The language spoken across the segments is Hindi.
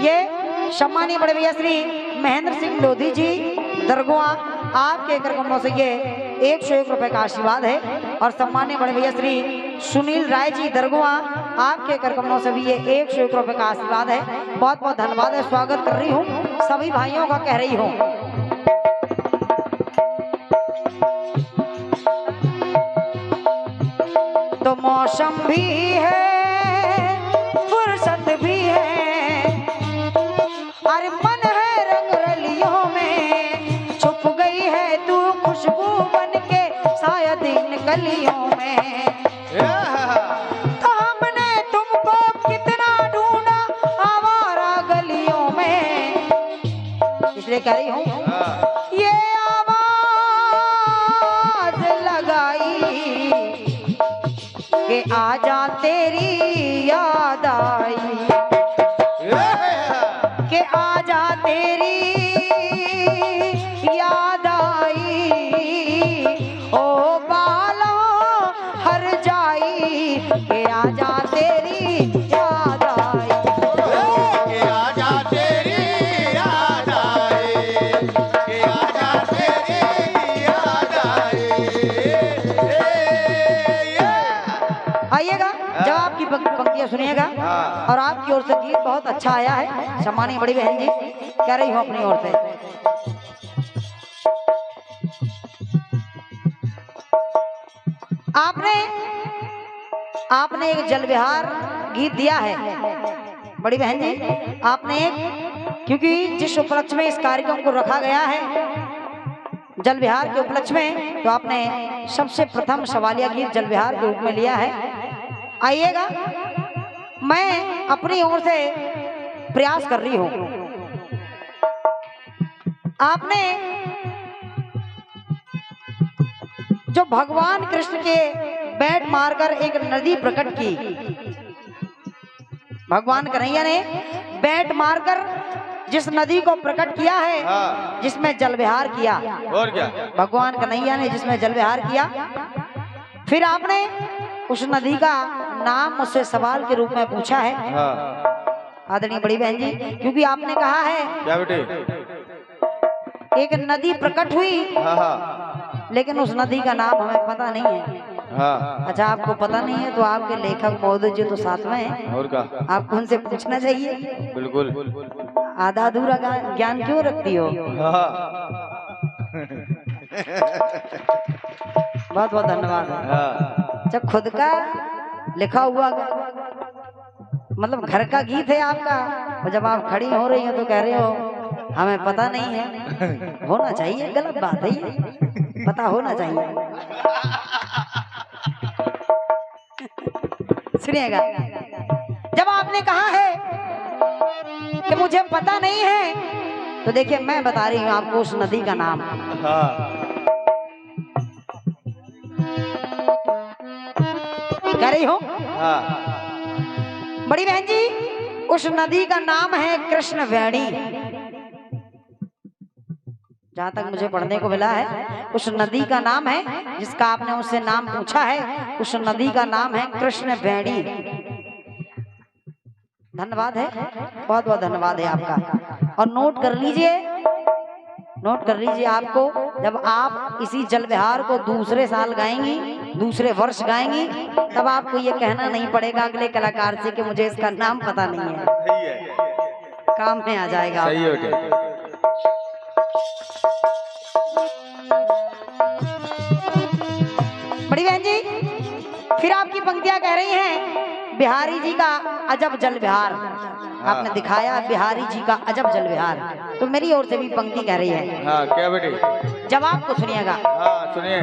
ये सम्मानीय बड़े भैया श्री महेंद्र सिंह लोधी जी दरगुआ, आपके करकमों से ये 101 रुपए का आशीर्वाद है। और सम्मानीय बड़े भैया श्री सुनील राय जी दरगुआ, आपके करकमों से भी ये 101 रुपए का आशीर्वाद है। बहुत बहुत धन्यवाद है। स्वागत कर रही हूँ सभी भाइयों का, कह रही हूँ। तो मौसम भी है, फुर्सत भी है, अरे मन है रंग रलियों में, छुप गई है तू खुशबू बन के शायद इन गलियों में। तो हमने तुमको कितना ढूंढा आवारा गलियों में, इसलिए कह रही हूँ ये आवाज लगाई कि आजा तेरी याद आई, कि आजा तेरी याद आई, ओ बालों हर जाई, कि आजा तेरी याद आई, कि आजा तेरी याद आई, कि आजा तेरी याद आई। आइएगा, जब आपकी पंक्तियां सुनिएगा। और आपकी ओर से गीत बहुत अच्छा आया है, सम्मानीय बड़ी बहन जी कह रही हूँ अपनी ओर से। आपने एक जल विहार गीत दिया है बड़ी बहन जी, आपने एक, क्योंकि जिस उपलक्ष्य में इस कार्यक्रम को रखा गया है जल विहार के उपलक्ष्य में, तो आपने सबसे प्रथम सवालिया गीत जल विहार के रूप में लिया है। आइएगा, मैं अपनी ओर से प्रयास कर रही हूं। आपने जो भगवान कृष्ण के बैठ मारकर एक नदी प्रकट की, भगवान कन्हैया ने बैठ मारकर जिस नदी को प्रकट किया है, जिसमें जल विहार किया, और क्या भगवान कन्हैया ने जिसमें जल विहार किया, फिर आपने उस नदी का नाम मुझसे सवाल के रूप में पूछा है आदरणीय बड़ी बहन जी, क्योंकि आपने कहा है क्या बेटे, एक नदी प्रकट हुई, लेकिन उस नदी का नाम हमें पता नहीं है। अच्छा, आपको पता नहीं है तो आपके लेखक महोदय जी तो साथ में हैं, और का आपको उनसे पूछना चाहिए। बिल्कुल, आधा अधूरा ज्ञान क्यों रखती हो? बहुत बहुत धन्यवाद। जब खुद का लिखा हुआ मतलब घर का गीत है आपका, और जब आप खड़ी हो रही हो तो कह रहे हो हमें पता नहीं है, होना चाहिए, गलत बात है ये, पता होना चाहिए। सुनिएगा, जब आपने कहा है कि मुझे पता नहीं है, तो देखिए मैं बता रही हूँ आपको उस नदी का नाम। कह रही हूँ बड़ी बहन जी, उस नदी का नाम है कृष्ण वेणी। जहां तक मुझे पढ़ने को मिला है, उस नदी का नाम है, जिसका आपने उससे नाम पूछा है, उस नदी का नाम है कृष्ण वेणी। धन्यवाद है, बहुत बहुत धन्यवाद है आपका। और नोट कर लीजिए, नोट कर लीजिए, आपको जब आप इसी जल विहार को दूसरे साल गाएंगी, दूसरे वर्ष गाएंगी, तब आपको ये कहना नहीं पड़ेगा अगले कलाकार से कि मुझे इसका नाम पता नहीं है, काम में आ जाएगा। सही है। बड़ी बहन जी, फिर आपकी पंक्तियां कह रही हैं बिहारी जी का अजब जल विहार। आपने दिखाया बिहारी जी का अजब जल विहार, तो मेरी ओर से भी पंक्ति कह रही है। क्या बेटे, जवाब को सुनिएगा। सुनिए।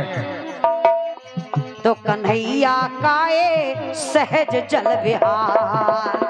तो कन्हैया का ये सहज जल विहार,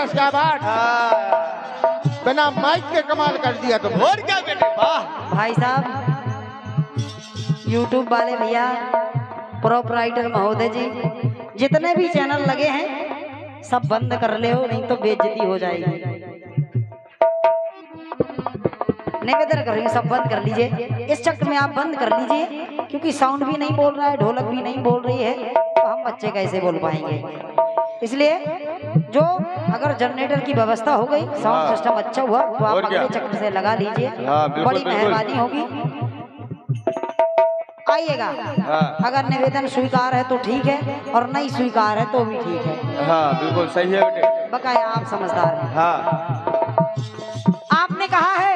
शाबाश शाबाश। बिना माइक के कमाल कर दिया तुम। और क्या बेटे, वाह। भाई साहब, यूट्यूब वाले भैया, प्रोपराइटर महोदय जी, जितने भी चैनल लगे हैं सब बंद कर ले हो, नहीं तो बेइज्जती हो जाएगी। निवेदन कर रही हूँ, सब बंद कर लीजिए। इस चक्कर में आप बंद कर लीजिए, क्योंकि साउंड भी नहीं बोल रहा है, ढोलक भी नहीं बोल रही है, तो हम बच्चे कैसे बोल पाएंगे। इसलिए जो अगर जनरेटर की व्यवस्था हो गई, साउंड सिस्टम अच्छा हुआ, तो आप अगले चक्र से लगा लीजिए, बड़ी मेहरबानी होगी। आइएगा। अगर निवेदन स्वीकार है तो ठीक है, और नहीं स्वीकार है तो भी ठीक है। हाँ बिल्कुल सही है बेटे। बकाया आप समझदार हैं। हाँ आपने कहा है,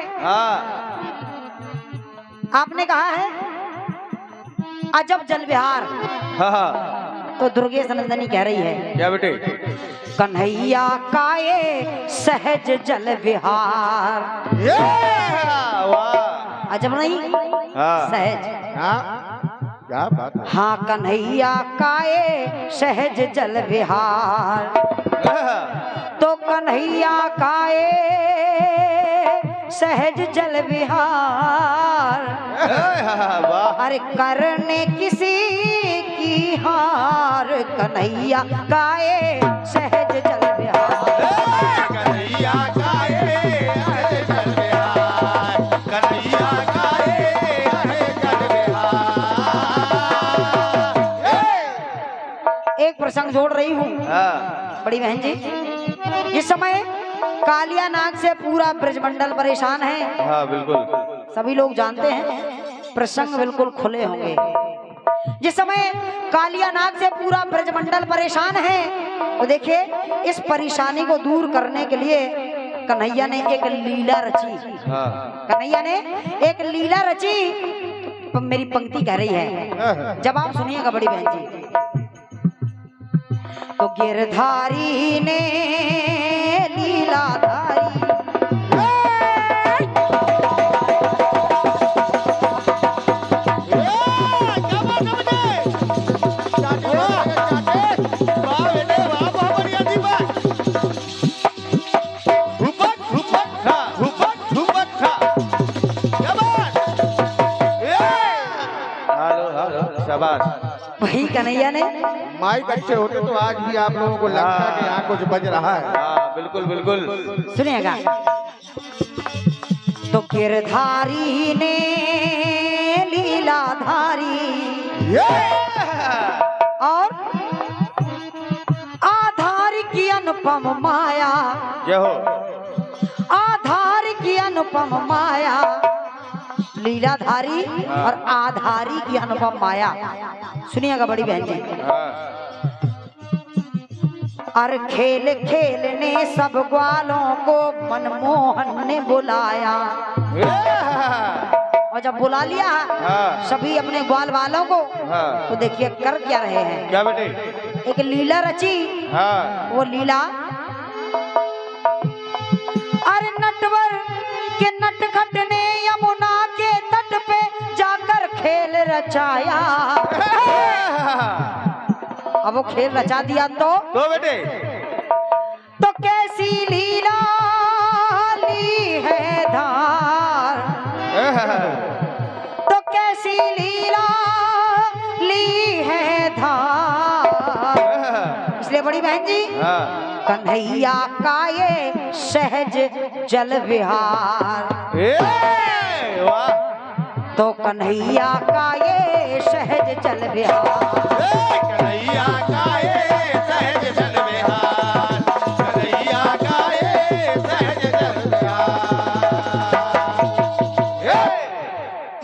आपने कहा है अजब जल विहार। हाँ तो दुर्गेश नंदनी कह रही है, क्या बेटे? कन्हैया का ये सहज जल विहार। वाह, अजब नहीं, सहज। क्या बात है। हाँ, कन्हैया का ये सहज जल विहार, तो कन्हैया का ये सहज जल विहार, अरे करने किसी की हार, कन्हैया का ये सहज जल विहार। कन्हैया का ये सहज जल विहार, कन्हैया का ये सहज जल विहार। एक प्रसंग जोड़ रही हूँ बड़ी बहन जी। इस समय कालिया नाग से पूरा ब्रजमंडल परेशान है। हाँ बिल्कुल, सभी लोग जानते हैं, प्रसंग बिल्कुल खुले होंगे। जिस समय कालिया नाग से पूरा ब्रजमंडल परेशान है, तो देखिए इस परेशानी को दूर करने के लिए कन्हैया ने एक लीला रची। कन्हैया ने एक लीला रची। तो मेरी पंक्ति कह रही है, जब आप सुनिएगा बड़ी बहन जी। तो गिरधारी ने लीलाधारी, वही कन्हैया ने। माइक अच्छे होते तो आज भी आप लोगों को लगता कि यहाँ कुछ बज रहा है। बिल्कुल बिल्कुल, सुनिएगा। तो गिरधारी ने लीलाधारी, और आधार की अनुपम माया, जय हो। आधार की अनुपम माया, लीलाधारी और आधारी की अनुपम माया। सुनिएगा बड़ी बहन जी। और खेल खेलने सब ग्वालों को मनमोहन ने बुलाया। और जब बुला लिया सभी अपने ग्वाल वालों को, तो देखिए कर क्या रहे हैं। क्या बेटे? एक लीला रची। वो लीला, अरे नटवर के नटखट ने यमुना के तट पे जाकर खेल रचाया। अब वो खेल रचा दिया तो बेटे तो कैसी लीला ली है धार, तो कैसी लीला ली है धार। इसलिए बड़ी बहन जी, कन्हैया का ये सहज जल विहार, तो कन्हैया का ये सहज जल विहार, कन्हैया का ये सहज जल विहार, कन्हैया का ये सहज जल विहार।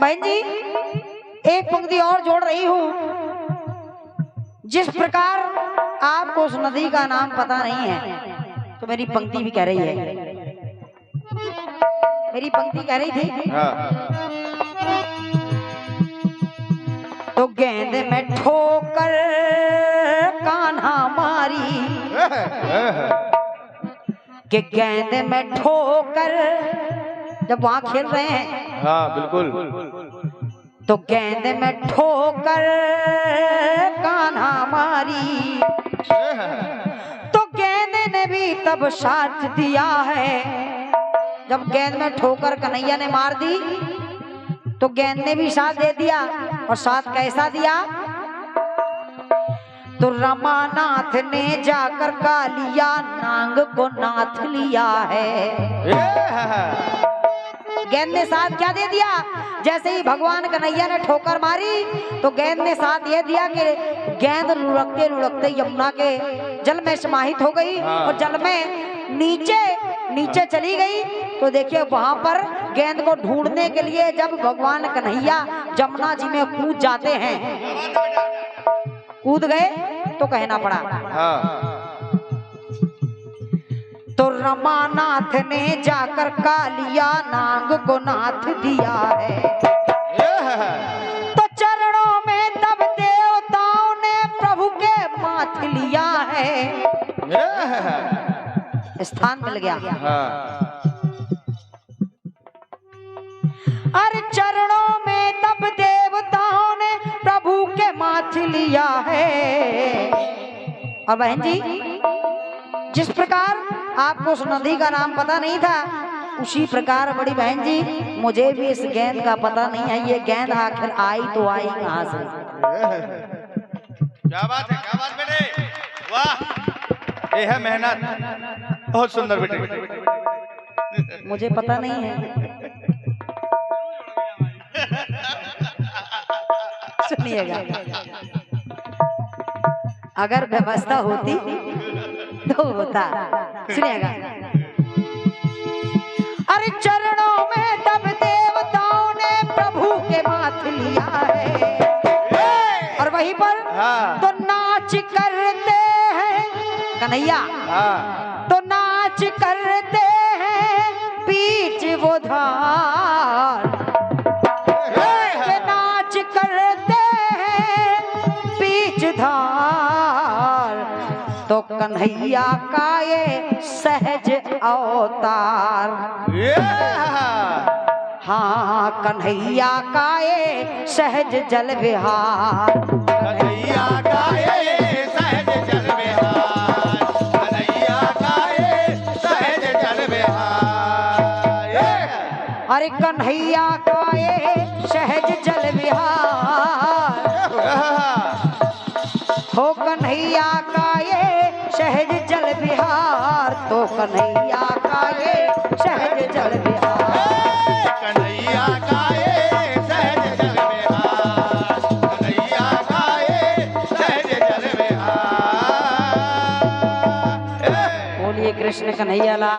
बहन जी एक पंक्ति और जोड़ रही हूँ। जिस प्रकार आपको उस नदी का नाम पता नहीं है, तो मेरी पंक्ति भी कह रही है। मेरी पंक्ति कह रही थी, तो गेंद में ठोकर कान्हा मारी, कि गेंद में ठोकर, जब वहां खेल रहे हैं। हाँ बिल्कुल, तो गेंद में ठोकर कान्हा मारी, तो गेंद ने भी तब साथ दिया है। जब गेंद में ठोकर कन्हैया ने मार दी तो गेंद ने भी साथ दे दिया, और साथ कैसा दिया? तो रमानाथ ने जाकर कालिया नांग को नाथ लिया है। गेंद ने साथ क्या दे दिया? जैसे ही भगवान कन्हैया ने ठोकर मारी तो गेंद ने साथ ये दिया कि गेंद लुढ़कते लुढ़कते यमुना के जल में समाहित हो गई, और जल में नीचे चली गई। तो देखिए वहां पर गेंद को ढूंढने के लिए जब भगवान कन्हैया जमुना जी में कूद जाते हैं, कूद गए तो कहना पड़ा। तो रमानाथ ने जाकर कालिया नांग को नाथ दिया है। तो चरणों में तब देवताओं ने प्रभु के माथ लिया है। स्थान मिल गया। अरे चरणों में तब देवताओं ने प्रभु के माथ लिया है। और बहन जी, जिस प्रकार आपको उस नदी का नाम पता नहीं था, उसी प्रकार बड़ी बहन जी मुझे भी इस गेंद का पता नहीं है। ये गेंद आखिर आई तो आई कहां से? क्या बात है, क्या बात बेटे, वाह, ये है मेहनत, बहुत सुंदर बेटे। मुझे पता नहीं है। सुनिएगा, अगर व्यवस्था होती तो होता। सुनिएगा, अरे चरणों में तब देवताओं ने प्रभु के माथ लिया है। और वहीं पर तो नाच करते हैं कन्हैया, तो नाच करते हैं बीच वो धार, नाच करते हैं बीच धार। तो कन्हैया का ये सहज अवतार, हाँ कन्हैया का ये सहज जल विहार, कन्हैया का ये सहज जल विहार, कन्हैया का ये सहज जल विहार। अरे कन्हैया का ये सहज जल विहार, हो कन्हैया का ये सहज जल विहार। तो कन्हैया का ये सहज जल विहार, कन्हैया का ये सहज जल विहार, कन्हैया का ये सहज जल विहार। बोलिए कृष्ण कन्हैया लाल।